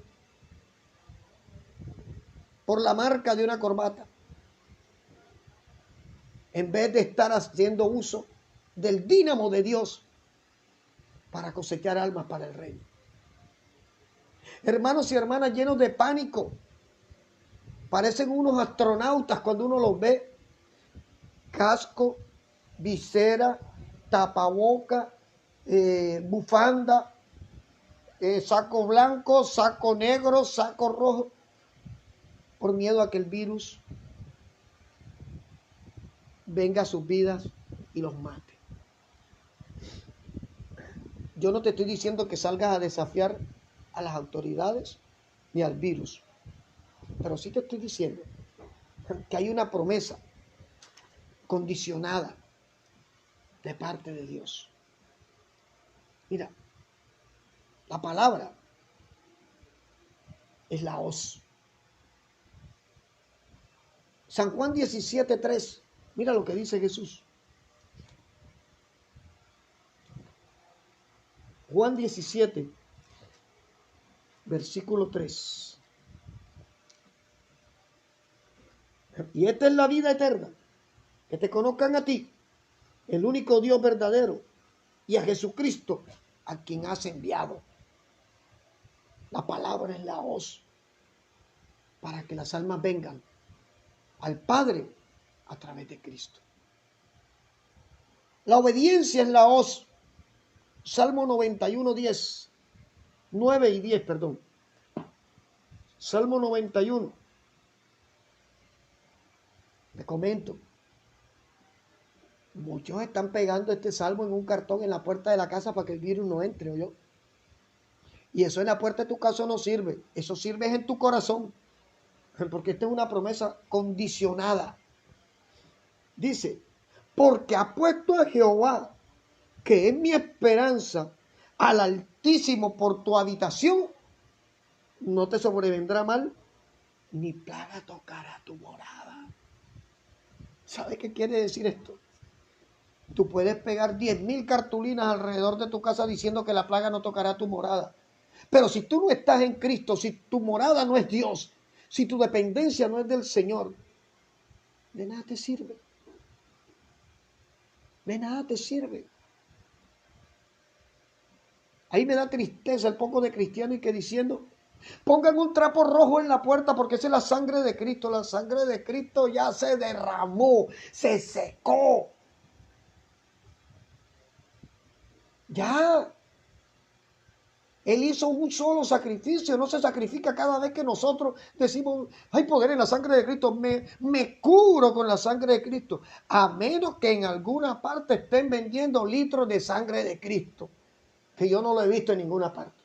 por la marca de una corbata, en vez de estar haciendo uso del dínamo de Dios para cosechar almas para el reino. Hermanos y hermanas llenos de pánico, parecen unos astronautas cuando uno los ve. Casco, visera, tapaboca, bufanda, saco blanco, saco negro, saco rojo, por miedo a que el virus venga a sus vidas y los mate. Yo no te estoy diciendo que salgas a desafiar a las autoridades ni al virus, pero sí te estoy diciendo que hay una promesa condicionada de parte de Dios. Mira, la palabra es la hoz. San Juan 17:3, mira lo que dice Jesús. Juan 17, versículo 3. Y esta es la vida eterna, que te conozcan a ti, el único Dios verdadero, y a Jesucristo, a quien has enviado. La palabra es la hoz para que las almas vengan al Padre a través de Cristo. La obediencia es la hoz. Salmo 91, 10. 9 y 10, perdón. Salmo 91. Te comento. Muchos están pegando este salmo en un cartón en la puerta de la casa para que el virus no entre, ¿oyó? Y eso en la puerta de tu casa no sirve. Eso sirve en tu corazón. Porque esta es una promesa condicionada. Dice, porque apuesto a Jehová, que es mi esperanza, al Altísimo por tu habitación, no te sobrevendrá mal, ni plaga tocará tu morada. ¿Sabe qué quiere decir esto? Tú puedes pegar 10,000 cartulinas alrededor de tu casa diciendo que la plaga no tocará tu morada. Pero si tú no estás en Cristo, si tu morada no es Dios, si tu dependencia no es del Señor, de nada te sirve. De nada te sirve. Ahí me da tristeza el poco de cristiano y que diciendo, pongan un trapo rojo en la puerta porque esa es la sangre de Cristo. La sangre de Cristo ya se derramó, se secó. Ya. Él hizo un solo sacrificio, no se sacrifica cada vez que nosotros decimos, hay poder en la sangre de Cristo, me cubro con la sangre de Cristo, a menos que en alguna parte estén vendiendo litros de sangre de Cristo, que yo no lo he visto en ninguna parte.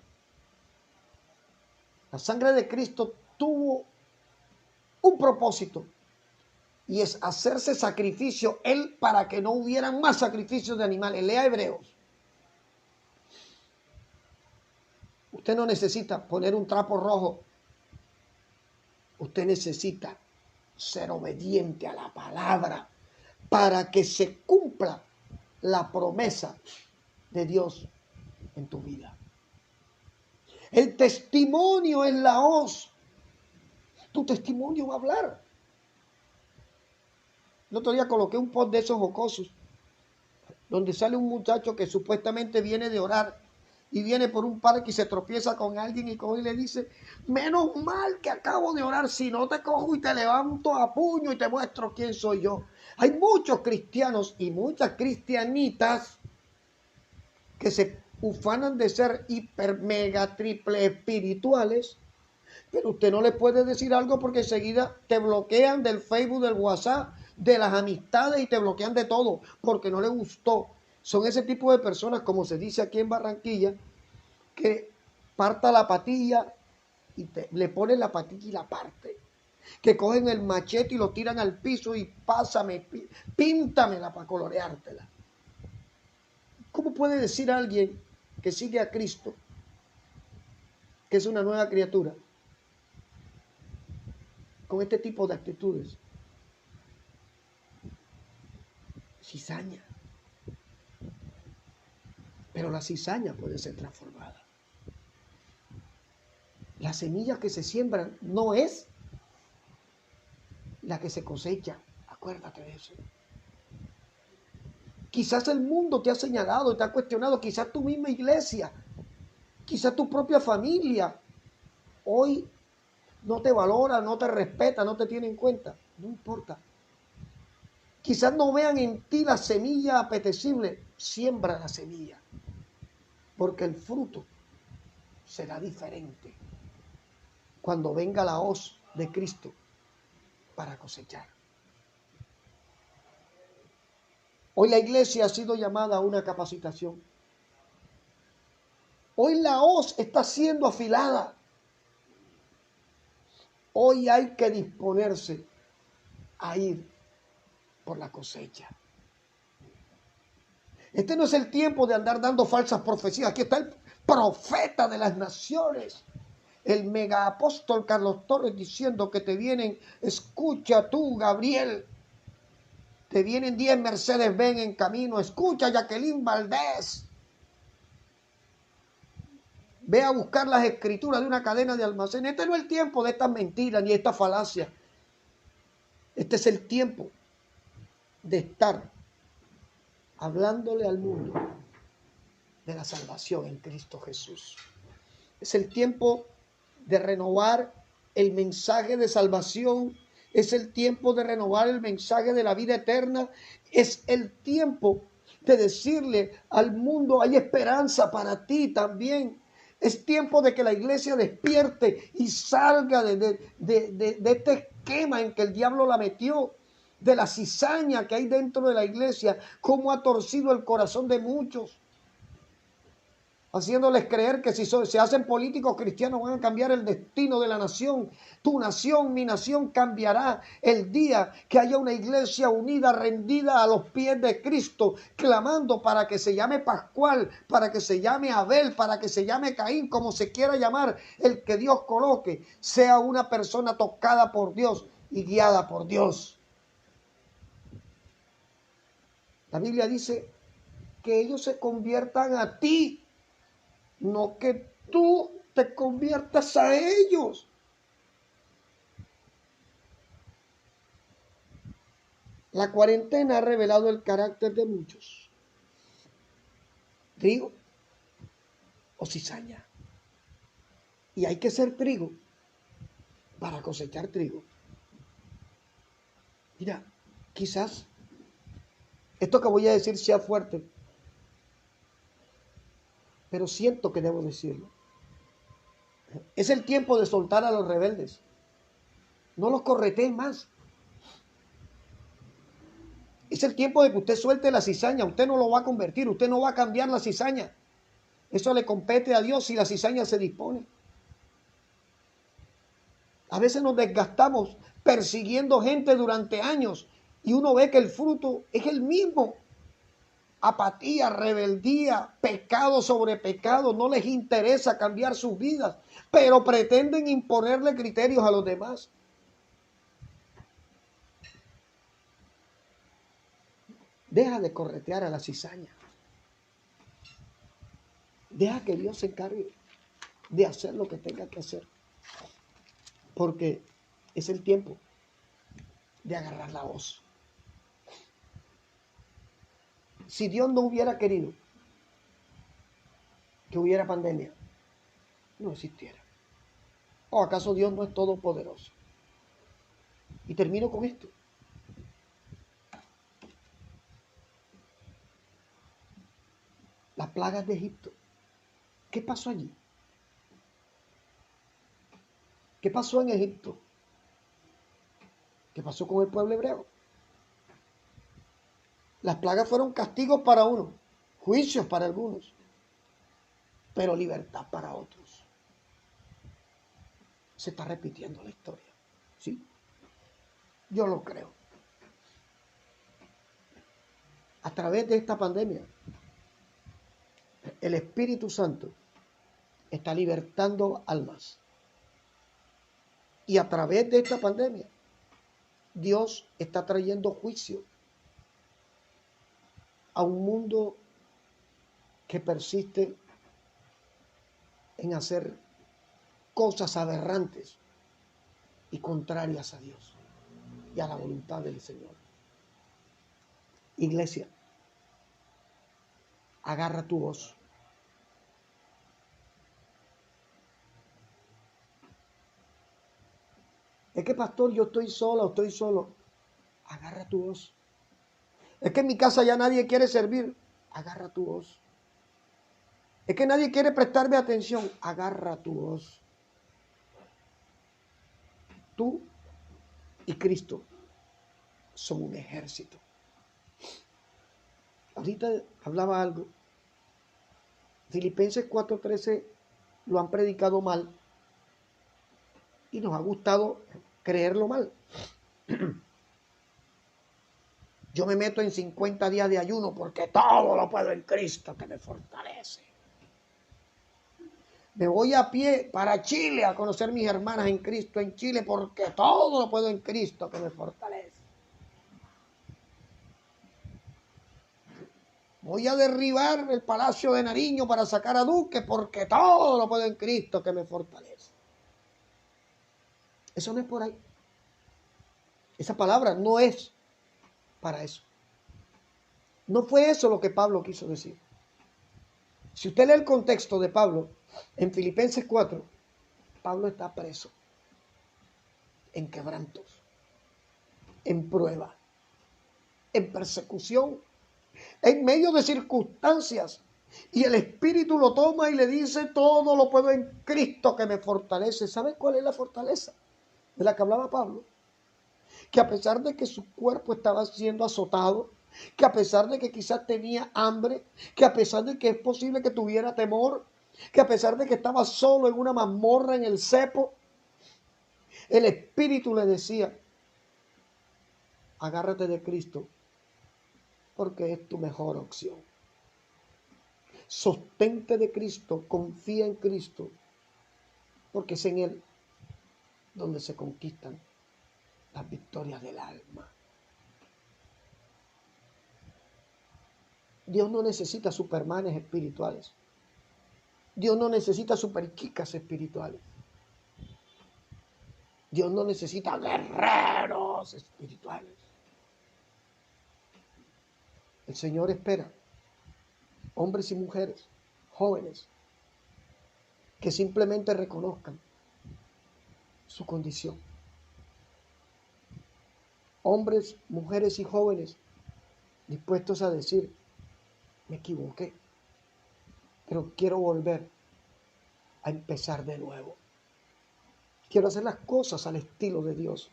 La sangre de Cristo tuvo un propósito, y es hacerse sacrificio, Él para que no hubieran más sacrificios de animales. Lea Hebreos. Usted no necesita poner un trapo rojo. Usted necesita ser obediente a la palabra para que se cumpla la promesa de Dios en tu vida. El testimonio es la hoz. Tu testimonio va a hablar. El otro día coloqué un post de esos jocosos donde sale un muchacho que supuestamente viene de orar y viene por un parque y se tropieza con alguien y coge y le dice, menos mal que acabo de orar, si no te cojo y te levanto a puño y te muestro quién soy yo. Hay muchos cristianos y muchas cristianitas que se ufanan de ser hiper, mega, triple espirituales, pero usted no le puede decir algo porque enseguida te bloquean del Facebook, del WhatsApp, de las amistades y te bloquean de todo porque no le gustó. Son ese tipo de personas, como se dice aquí en Barranquilla, que parta la patilla y le ponen la patilla y la parte. Que cogen el machete y lo tiran al piso y pásame, píntamela para coloreártela. ¿Cómo puede decir alguien que sigue a Cristo que es una nueva criatura con este tipo de actitudes? Cizaña. Pero la cizaña puede ser transformada. La semilla que se siembra no es la que se cosecha. Acuérdate de eso. Quizás el mundo te ha señalado y te ha cuestionado, quizás tu misma iglesia, quizás tu propia familia, hoy no te valora, no te respeta, no te tiene en cuenta. No importa. Quizás no vean en ti la semilla apetecible. Siembra la semilla, porque el fruto será diferente cuando venga la hoz de Cristo para cosechar. Hoy la iglesia ha sido llamada a una capacitación. Hoy la hoz está siendo afilada. Hoy hay que disponerse a ir por la cosecha. Este no es el tiempo de andar dando falsas profecías. Aquí está el profeta de las naciones, el mega apóstol Carlos Torres, diciendo que te vienen, escucha tú, Gabriel, te vienen 10 Mercedes-Benz en camino, escucha, Jacqueline Valdés. Ve a buscar las escrituras de una cadena de almacén. Este no es el tiempo de estas mentiras ni estas falacias. Este es el tiempo de estar hablándole al mundo de la salvación en Cristo Jesús. Es el tiempo de renovar el mensaje de salvación. Es el tiempo de renovar el mensaje de la vida eterna. Es el tiempo de decirle al mundo, hay esperanza para ti también. Es tiempo de que la iglesia despierte y salga de este esquema en que el diablo la metió, de la cizaña que hay dentro de la iglesia, cómo ha torcido el corazón de muchos, haciéndoles creer que si se hacen políticos cristianos van a cambiar el destino de la nación. Tu nación, mi nación cambiará el día que haya una iglesia unida, rendida a los pies de Cristo, clamando para que se llame Pascual, para que se llame Abel, para que se llame Caín, como se quiera llamar, el que Dios coloque, sea una persona tocada por Dios y guiada por Dios. La Biblia dice que ellos se conviertan a ti, no que tú te conviertas a ellos. La cuarentena ha revelado el carácter de muchos. Trigo o cizaña. Y hay que ser trigo para cosechar trigo. Mira, quizás esto que voy a decir sea fuerte, pero siento que debo decirlo. Es el tiempo de soltar a los rebeldes. No los correteen más. Es el tiempo de que usted suelte la cizaña. Usted no lo va a convertir, usted no va a cambiar la cizaña. Eso le compete a Dios si la cizaña se dispone. A veces nos desgastamos persiguiendo gente durante años y uno ve que el fruto es el mismo. Apatía, rebeldía, pecado sobre pecado. No les interesa cambiar sus vidas, pero pretenden imponerle criterios a los demás. Deja de corretear a la cizaña. Deja que Dios se encargue de hacer lo que tenga que hacer. Porque es el tiempo de agarrar la hoz. Si Dios no hubiera querido que hubiera pandemia, no existiera. ¿O acaso Dios no es todopoderoso? Y termino con esto. Las plagas de Egipto. ¿Qué pasó allí? ¿Qué pasó en Egipto? ¿Qué pasó con el pueblo hebreo? Las plagas fueron castigos para unos, juicios para algunos, pero libertad para otros. Se está repitiendo la historia. ¿Sí? Yo lo creo. A través de esta pandemia, el Espíritu Santo está libertando almas. Y a través de esta pandemia, Dios está trayendo juicio a un mundo que persiste en hacer cosas aberrantes y contrarias a Dios y a la voluntad del Señor. Iglesia, agarra tu voz. Es que, pastor, yo estoy sola o estoy solo. Agarra tu voz. Es que en mi casa ya nadie quiere servir. Agarra tu voz. Es que nadie quiere prestarme atención. Agarra tu voz. Tú y Cristo son un ejército. Ahorita hablaba algo. Filipenses 4:13 lo han predicado mal y nos ha gustado creerlo mal. Yo me meto en 50 días de ayuno porque todo lo puedo en Cristo que me fortalece. Me voy a pie para Chile a conocer mis hermanas en Cristo en Chile porque todo lo puedo en Cristo que me fortalece. Voy a derribar el Palacio de Nariño para sacar a Duque porque todo lo puedo en Cristo que me fortalece. Eso no es por ahí. Esa palabra no es para eso. No fue eso lo que Pablo quiso decir. Si usted lee el contexto de Pablo, en Filipenses 4, Pablo está preso, en quebrantos, en prueba, en persecución, en medio de circunstancias. Y el Espíritu lo toma y le dice, todo lo puedo en Cristo que me fortalece. ¿Sabe cuál es la fortaleza de la que hablaba Pablo? Que a pesar de que su cuerpo estaba siendo azotado, que a pesar de que quizás tenía hambre, que a pesar de que es posible que tuviera temor, que a pesar de que estaba solo en una mazmorra en el cepo, el Espíritu le decía, agárrate de Cristo, porque es tu mejor opción. Sostente de Cristo, confía en Cristo, porque es en Él donde se conquistan las victorias del alma. Dios no necesita supermanes espirituales. Dios no necesita superquicas espirituales. Dios no necesita guerreros espirituales. El Señor espera hombres y mujeres, jóvenes, que simplemente reconozcan su condición. Hombres, mujeres y jóvenes dispuestos a decir, me equivoqué, pero quiero volver a empezar de nuevo. Quiero hacer las cosas al estilo de Dios.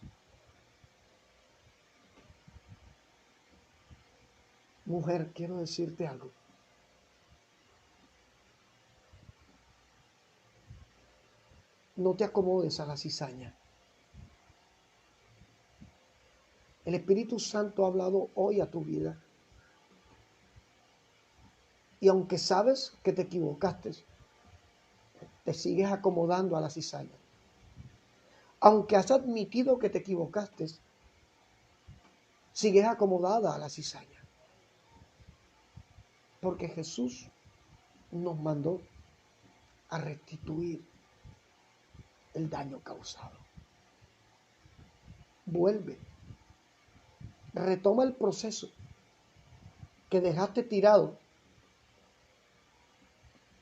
Mujer, quiero decirte algo. No te acomodes a la cizaña. El Espíritu Santo ha hablado hoy a tu vida. Y aunque sabes que te equivocaste, te sigues acomodando a la cizaña. Aunque has admitido que te equivocaste, sigues acomodada a la cizaña. Porque Jesús nos mandó a restituir el daño causado. Vuelve. Retoma el proceso que dejaste tirado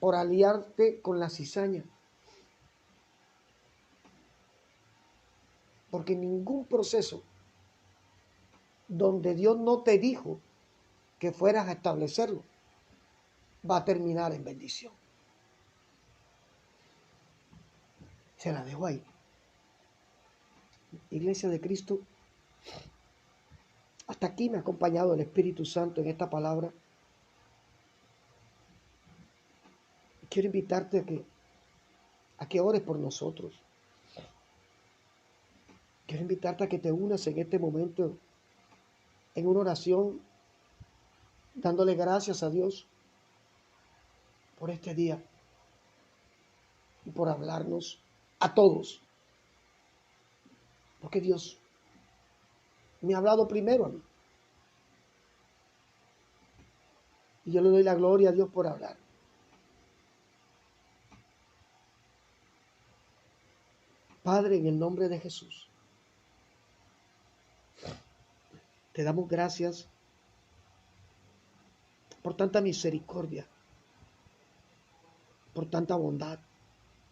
por aliarte con la cizaña. Porque ningún proceso donde Dios no te dijo que fueras a establecerlo va a terminar en bendición. Se la dejo ahí. Iglesia de Cristo, hasta aquí me ha acompañado el Espíritu Santo en esta palabra. Quiero invitarte a que ores por nosotros. Quiero invitarte a que te unas en este momento en una oración, dándole gracias a Dios por este día y por hablarnos a todos. Porque Dios me ha hablado primero a mí. Y yo le doy la gloria a Dios por hablar. Padre, en el nombre de Jesús, te damos gracias por tanta misericordia, por tanta bondad,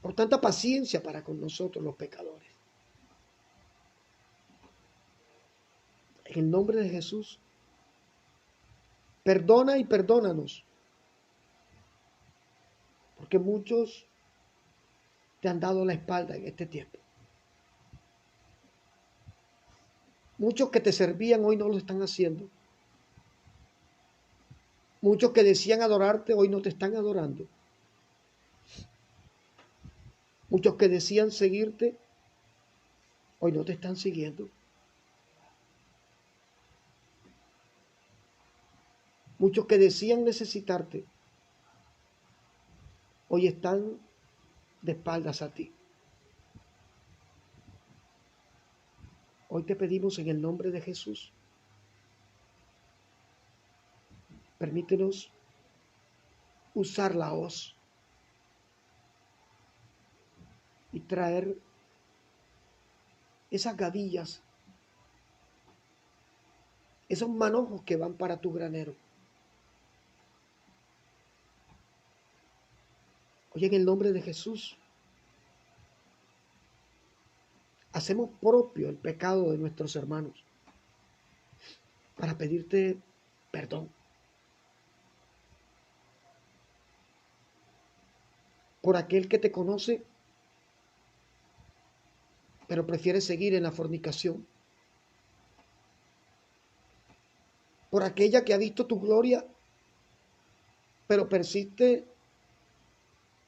por tanta paciencia para con nosotros los pecadores. En el nombre de Jesús, perdona y perdónanos, porque muchos te han dado la espalda en este tiempo. Muchos que te servían hoy no lo están haciendo. Muchos que decían adorarte hoy no te están adorando. Muchos que decían seguirte hoy no te están siguiendo. Muchos que decían necesitarte hoy están de espaldas a ti. Hoy te pedimos en el nombre de Jesús, permítenos usar la hoz y traer esas gavillas, esos manojos que van para tu granero. Hoy en el nombre de Jesús hacemos propio el pecado de nuestros hermanos para pedirte perdón por aquel que te conoce pero prefiere seguir en la fornicación, por aquella que ha visto tu gloria pero persiste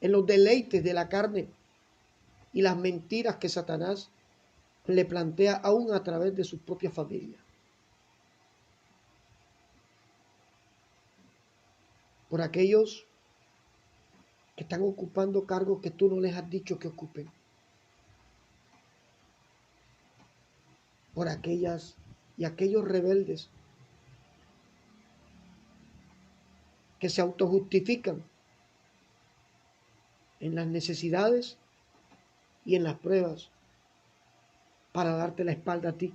en los deleites de la carne y las mentiras que Satanás le plantea aún a través de su propia familia. Por aquellos que están ocupando cargos que tú no les has dicho que ocupen. Por aquellas y aquellos rebeldes que se autojustifican en las necesidades y en las pruebas para darte la espalda a ti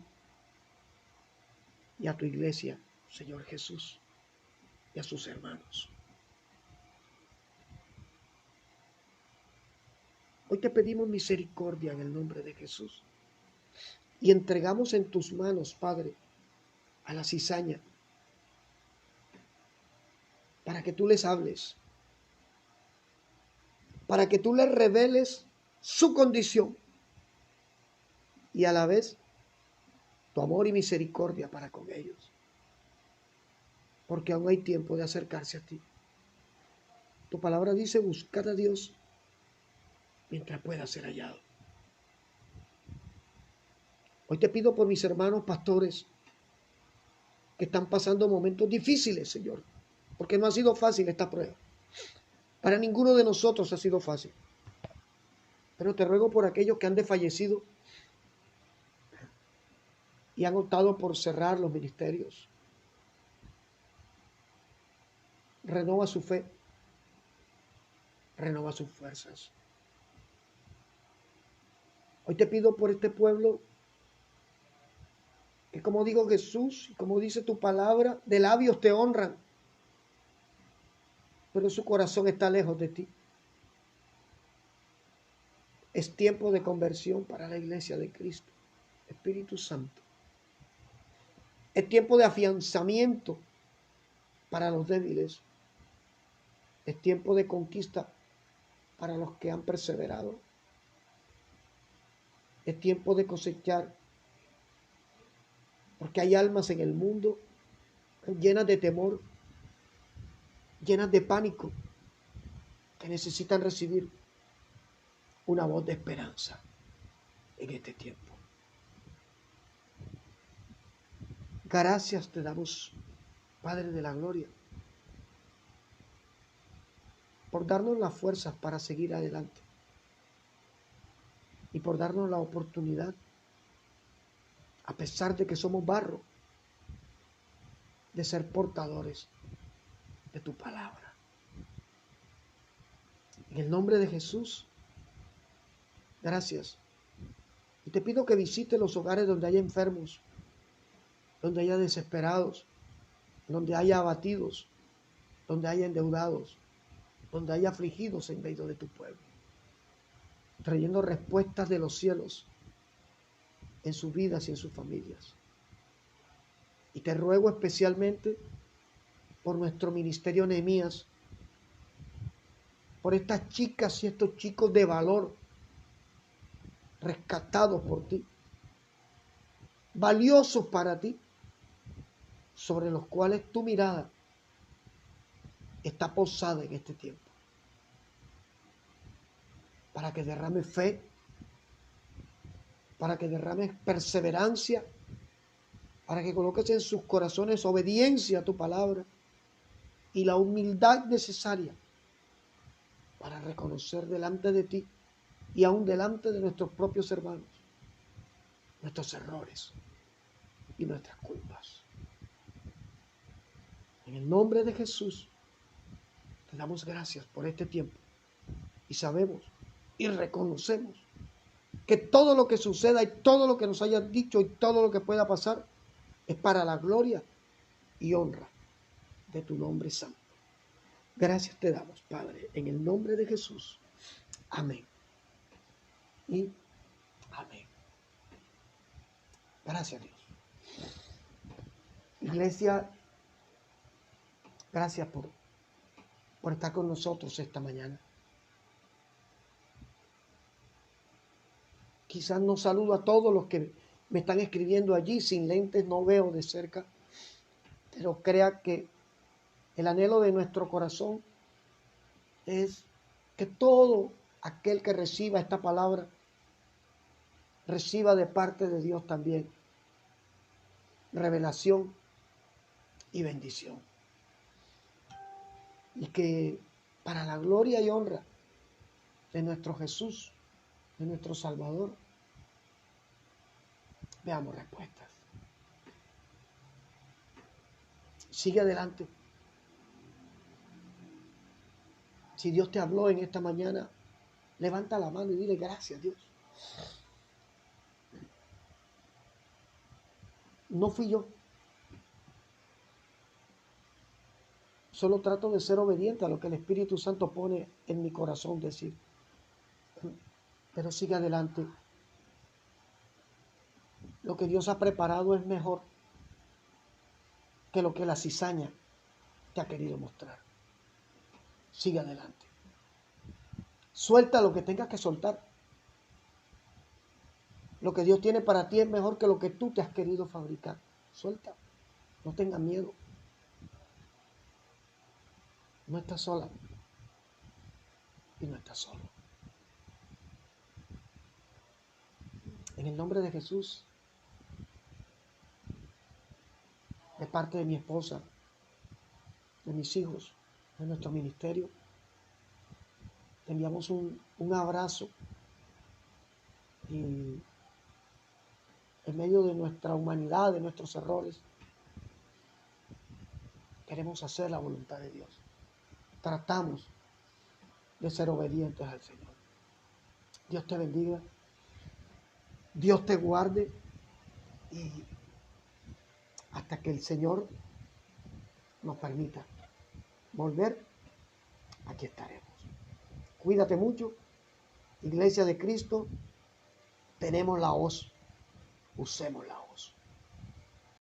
y a tu iglesia, Señor Jesús. y a sus hermanos. Hoy te pedimos misericordia en el nombre de Jesús y entregamos en tus manos, Padre, a la cizaña para que tú les hables, para que tú les reveles su condición y a la vez tu amor y misericordia para con ellos, porque aún hay tiempo de acercarse a ti. Tu palabra dice: buscad a Dios mientras pueda ser hallado. Hoy te pido por mis hermanos pastores que están pasando momentos difíciles, Señor, porque no ha sido fácil esta prueba. Para ninguno de nosotros ha sido fácil. Pero te ruego por aquellos que han desfallecido y han optado por cerrar los ministerios. Renova su fe, renova sus fuerzas. Hoy te pido por este pueblo que, como dijo Jesús y como dice tu palabra, de labios te honran, pero su corazón está lejos de ti. Es tiempo de conversión para la iglesia de Cristo. Espíritu Santo. Es tiempo de afianzamiento para los débiles. Es tiempo de conquista para los que han perseverado. Es tiempo de cosechar, porque hay almas en el mundo llenas de temor, llenas de pánico, que necesitan recibir una voz de esperanza en este tiempo. Gracias te damos, Padre de la Gloria, por darnos las fuerzas para seguir adelante y por darnos la oportunidad, a pesar de que somos barro, de ser portadores de tu palabra. En el nombre de Jesús, gracias. Y te pido que visites los hogares donde haya enfermos, donde haya desesperados, donde haya abatidos, donde haya endeudados, donde haya afligidos en medio de tu pueblo, trayendo respuestas de los cielos en sus vidas y en sus familias. Y te ruego especialmente por nuestro ministerio Nehemías, por estas chicas y estos chicos de valor, rescatados por ti, valiosos para ti, sobre los cuales tu mirada está posada en este tiempo, para que derrames fe, para que derrames perseverancia, para que coloques en sus corazones obediencia a tu palabra y la humildad necesaria para reconocer delante de ti y aún delante de nuestros propios hermanos nuestros errores y nuestras culpas. En el nombre de Jesús te damos gracias por este tiempo y sabemos y reconocemos que todo lo que suceda y todo lo que nos hayas dicho y todo lo que pueda pasar es para la gloria y honra de tu nombre santo. Gracias te damos, Padre, en el nombre de Jesús. Amén. Y amén. Gracias, Dios. Iglesia, gracias por estar con nosotros esta mañana. Quizás no saludo a todos los que me están escribiendo allí, sin lentes no veo de cerca, pero crea que el anhelo de nuestro corazón es que todo aquel que reciba esta palabra reciba de parte de Dios también revelación y bendición. Y que para la gloria y honra de nuestro Jesús, de nuestro Salvador, veamos respuestas. Sigue adelante. Si Dios te habló en esta mañana, levanta la mano y dile gracias, Dios. No fui yo. Solo trato de ser obediente a lo que el Espíritu Santo pone en mi corazón decir. Pero sigue adelante. Lo que Dios ha preparado es mejor que lo que la cizaña te ha querido mostrar. Sigue adelante. Suelta lo que tengas que soltar. Lo que Dios tiene para ti es mejor que lo que tú te has querido fabricar. Suelta. No tengas miedo. No estás sola. Y no estás solo. En el nombre de Jesús, de parte de mi esposa, de mis hijos, de nuestro ministerio, te enviamos un abrazo y en medio de nuestra humanidad, de nuestros errores, queremos hacer la voluntad de Dios. Tratamos de ser obedientes al Señor. Dios te bendiga, Dios te guarde y hasta que el Señor nos permita volver, aquí estaremos. Cuídate mucho, Iglesia de Cristo, tenemos la hoz, usemos la hoz.